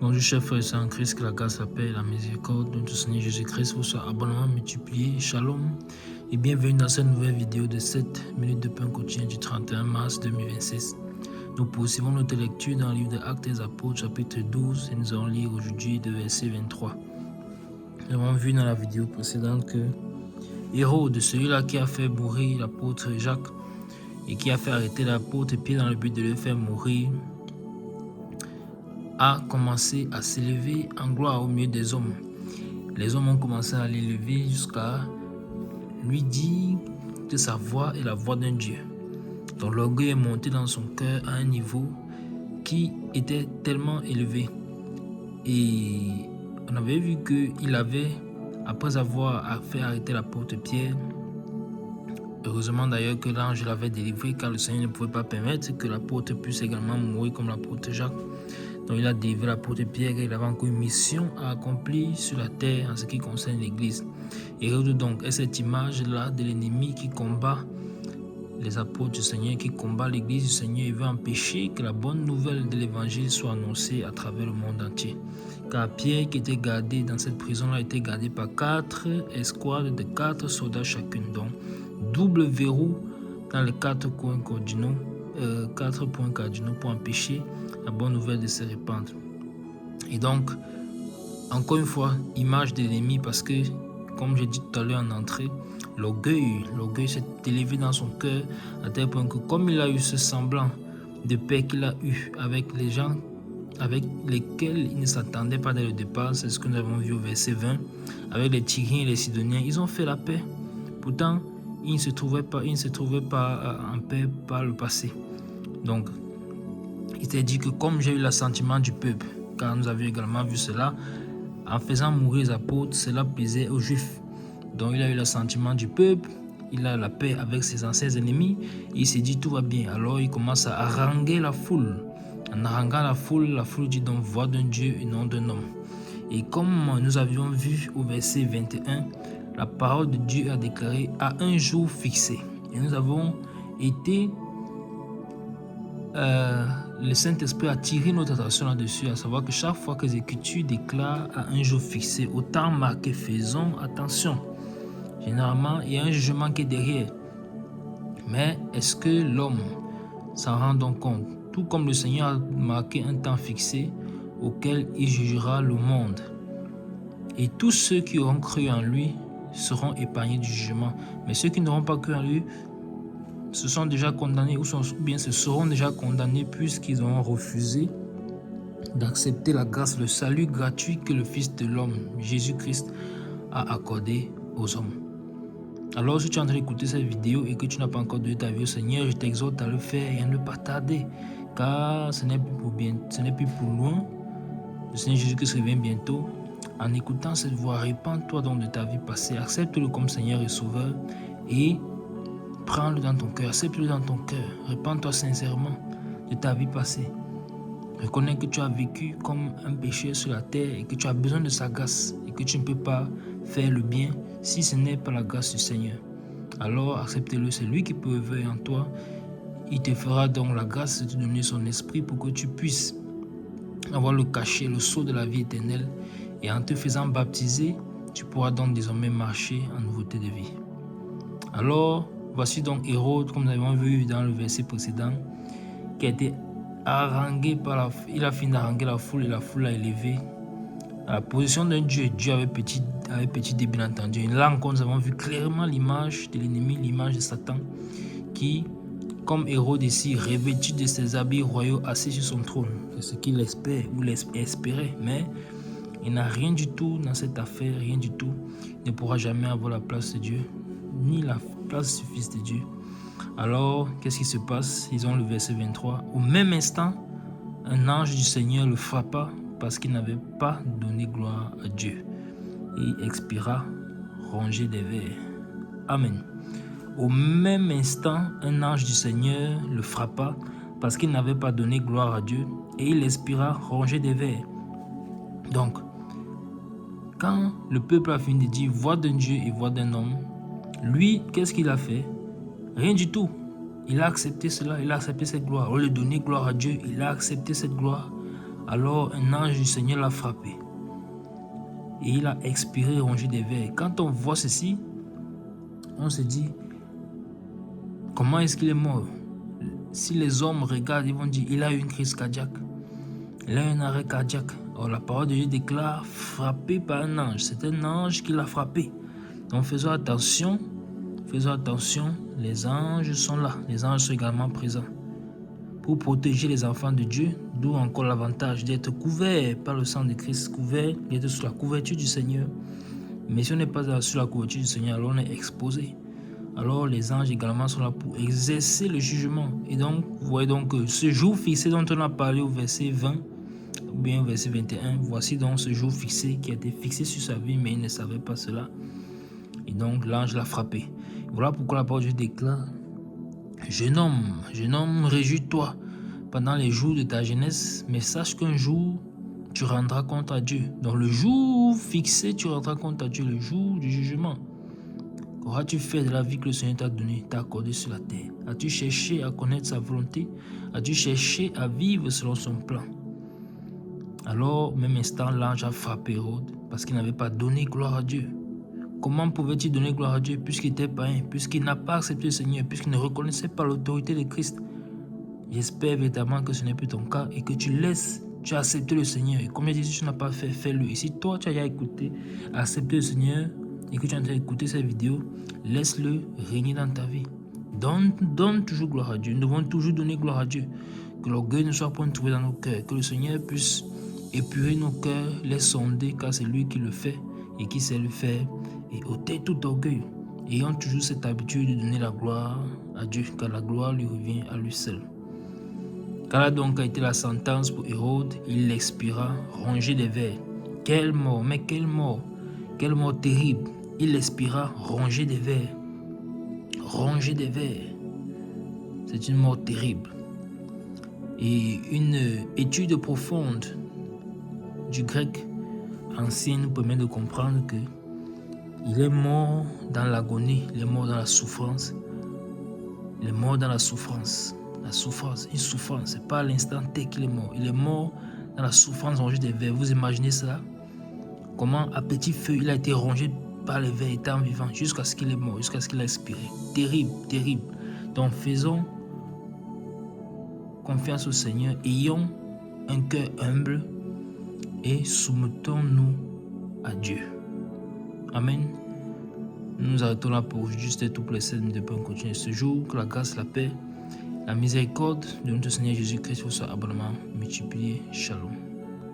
Bonjour chers frères et sœurs en Christ, que la grâce, la paix et la miséricorde de notre Seigneur Jésus-Christ vous soit abondamment multiplié. Shalom et bienvenue dans cette nouvelle vidéo de 7 minutes de pain quotidien du 31 mars 2026. Nous poursuivons notre lecture dans le livre des Actes des Apôtres chapitre 12 et nous allons lire aujourd'hui de verset 23. Nous avons vu dans la vidéo précédente que Hérode, celui-là qui a fait mourir l'apôtre Jacques et qui a fait arrêter l'apôtre Pierre dans le but de le faire mourir, a commencé à s'élever en gloire au milieu des hommes. Les hommes ont commencé à l'élever jusqu'à lui dire que sa voix est la voix d'un Dieu. Donc l'orgueil est monté dans son cœur à un niveau qui était tellement élevé. Et on avait vu qu'il avait, après avoir fait arrêter l'apôtre Pierre, heureusement d'ailleurs que l'ange l'avait délivré, car le Seigneur ne pouvait pas permettre que l'apôtre puisse également mourir comme l'apôtre Jacques. Donc il a délivré l'apôtre Pierre et il avait encore une mission à accomplir sur la terre en ce qui concerne l'Église. Hérode donc est cette image-là de l'ennemi qui combat les apôtres du Seigneur, qui combat l'Église du Seigneur et veut empêcher que la bonne nouvelle de l'Évangile soit annoncée à travers le monde entier. Car Pierre, qui était gardé dans cette prison-là, était gardé par 4 escouades de 4 soldats chacune. Donc double verrou dans les 4 coins cardinaux, 4 points cardinaux pour empêcher la bonne nouvelle de se répandre. Et donc, encore une fois, image de l'ennemi parce que, comme j'ai dit tout à l'heure en entrée, l'orgueil s'est élevé dans son cœur à tel point que comme il a eu ce semblant de paix qu'il a eu avec les gens avec lesquels il ne s'attendait pas dès le départ, c'est ce que nous avons vu au verset 20, avec les Tyriens et les Sidoniens, ils ont fait la paix. Pourtant, ils ne se trouvaient pas en paix par le passé. Donc, il s'est dit que comme j'ai eu l'assentiment du peuple, car nous avions également vu cela, en faisant mourir les apôtres, cela plaisait aux Juifs. Donc il a eu l'assentiment du peuple, il a la paix avec ses anciens ennemis, et il s'est dit tout va bien. Alors il commence à haranguer la foule. En haranguant la foule dit donc voix d'un Dieu et non d'un homme. Et comme nous avions vu au verset 21, la parole de Dieu a déclaré à un jour fixé. Et nous avons été... le Saint-Esprit a tiré notre attention là-dessus, à savoir que chaque fois que les Écritures déclarent à un jour fixé, au temps marqué, faisons attention. Généralement, il y a un jugement qui est derrière. Mais est-ce que l'homme s'en rend donc compte? Tout comme le Seigneur a marqué un temps fixé auquel il jugera le monde. Et tous ceux qui auront cru en lui seront épargnés du jugement. Mais ceux qui n'auront pas cru en lui se sont déjà condamnés ou bien se seront déjà condamnés puisqu'ils auront refusé d'accepter la grâce, le salut gratuit que le Fils de l'homme, Jésus-Christ, a accordé aux hommes. Alors si tu es en train d'écouter cette vidéo et que tu n'as pas encore donné ta vie au Seigneur, je t'exhorte à le faire et à ne pas tarder, car ce n'est plus pour loin. Le Seigneur Jésus-Christ revient bientôt. En écoutant cette voix, répands-toi donc de ta vie passée, accepte-le comme Seigneur et Sauveur et prends-le dans ton cœur, accepte-le dans ton cœur, répands-toi sincèrement de ta vie passée. Reconnais que tu as vécu comme un pécheur sur la terre et que tu as besoin de sa grâce et que tu ne peux pas faire le bien si ce n'est pas la grâce du Seigneur. Alors accepte-le, c'est lui qui peut œuvrer en toi. Il te fera donc la grâce de te donner son esprit pour que tu puisses avoir le cachet, le sceau de la vie éternelle. Et en te faisant baptiser, tu pourras donc désormais marcher en nouveauté de vie. Alors, voici donc Hérode, comme nous avons vu dans le verset précédent, qui a été harangué il a fini d'haranguer la foule et la foule l'a élevé à la position d'un Dieu. Dieu avait petit D bien entendu. Et là encore, nous avons vu clairement l'image de l'ennemi, l'image de Satan, qui, comme Hérode ici, revêtu de ses habits royaux, assis sur son trône. C'est ce qu'il espère ou espérait, mais il n'a rien du tout dans cette affaire, rien du tout. Il ne pourra jamais avoir la place de Dieu, ni la place du Fils de Dieu. Alors, qu'est-ce qui se passe? Ils ont le verset 23. Au même instant, un ange du Seigneur le frappa parce qu'il n'avait pas donné gloire à Dieu. Et il expira, rongé des vers. Amen. Au même instant, un ange du Seigneur le frappa parce qu'il n'avait pas donné gloire à Dieu. Et il expira, rongé des vers. Donc, quand le peuple a fini de dire voix d'un Dieu et voix d'un homme, lui, qu'est-ce qu'il a fait? Rien du tout. Il a accepté cela, il a accepté cette gloire. Au lieu de donner gloire à Dieu, il a accepté cette gloire Alors un ange du Seigneur l'a frappé. Et il a expiré, rongé des vers. Quand on voit ceci, on se dit, comment est-ce qu'il est mort? Si les hommes regardent, ils vont dire, il a eu une crise cardiaque. Il a eu un arrêt cardiaque. Or, la parole de Dieu déclare, frappé par un ange. C'est un ange qui l'a frappé. Donc faisons attention, les anges sont là. Les anges sont également présents pour protéger les enfants de Dieu, d'où encore l'avantage d'être couvert par le sang de Christ, couvert, d'être sous la couverture du Seigneur. Mais si on n'est pas sous la couverture du Seigneur, alors on est exposé. Alors les anges également sont là pour exercer le jugement. Et donc, vous voyez donc que ce jour fixé dont on a parlé au verset 20, ou bien au verset 21, voici donc ce jour fixé qui a été fixé sur sa vie, mais il ne savait pas cela. Et donc l'ange l'a frappé. Voilà pourquoi la parole de Dieu déclare, jeune homme, réjouis-toi pendant les jours de ta jeunesse, mais sache qu'un jour, tu rendras compte à Dieu. Donc le jour fixé, tu rendras compte à Dieu, le jour du jugement. Qu'auras-tu fait de la vie que le Seigneur t'a donnée, t'a accordée sur la terre? As-tu cherché à connaître sa volonté? As-tu cherché à vivre selon son plan? Alors, au même instant, l'ange a frappé Hérode parce qu'il n'avait pas donné gloire à Dieu. Comment pouvait-il donner gloire à Dieu puisqu'il était païen, puisqu'il n'a pas accepté le Seigneur, puisqu'il ne reconnaissait pas l'autorité de Christ? J'espère véritablement que ce n'est plus ton cas et que tu as accepté le Seigneur. Et comme je dis, si tu n'as pas fait, fais-le. Et si toi, tu as écouté, accepté le Seigneur et que tu es en train d'écouter cette vidéo, laisse-le régner dans ta vie. Donne toujours gloire à Dieu. Nous devons toujours donner gloire à Dieu. Que l'orgueil ne soit point trouvé dans nos cœurs. Que le Seigneur puisse épurer nos cœurs, les sonder, car c'est lui qui le fait et qui sait le faire. Et ôter tout orgueil. Ayons toujours cette habitude de donner la gloire à Dieu, car la gloire lui revient à lui seul. Car donc a été la sentence pour Hérode, il expira, rongé des vers. Quelle mort, mais quelle mort terrible. Il expira, rongé des vers. Rongé des vers. C'est une mort terrible. Et une étude profonde du grec ancien nous permet de comprendre que il est mort dans l'agonie, il est mort dans la souffrance. Il est mort dans la souffrance. La souffrance, une souffrance, c'est pas à l'instant T qu'il est mort. Il est mort dans la souffrance rongée des vers. Vous imaginez ça? Comment à petit feu il a été rongé par les vers étant vivant jusqu'à ce qu'il est mort, jusqu'à ce qu'il a expiré. Terrible, terrible. Donc faisons confiance au Seigneur, ayons un cœur humble et soumettons-nous à Dieu. Amen. Nous nous arrêtons là pour juste tout plaisir de pouvoir continuer ce jour. Que la grâce, la paix, la miséricorde de notre Seigneur Jésus-Christ soit abondamment multipliée. Shalom.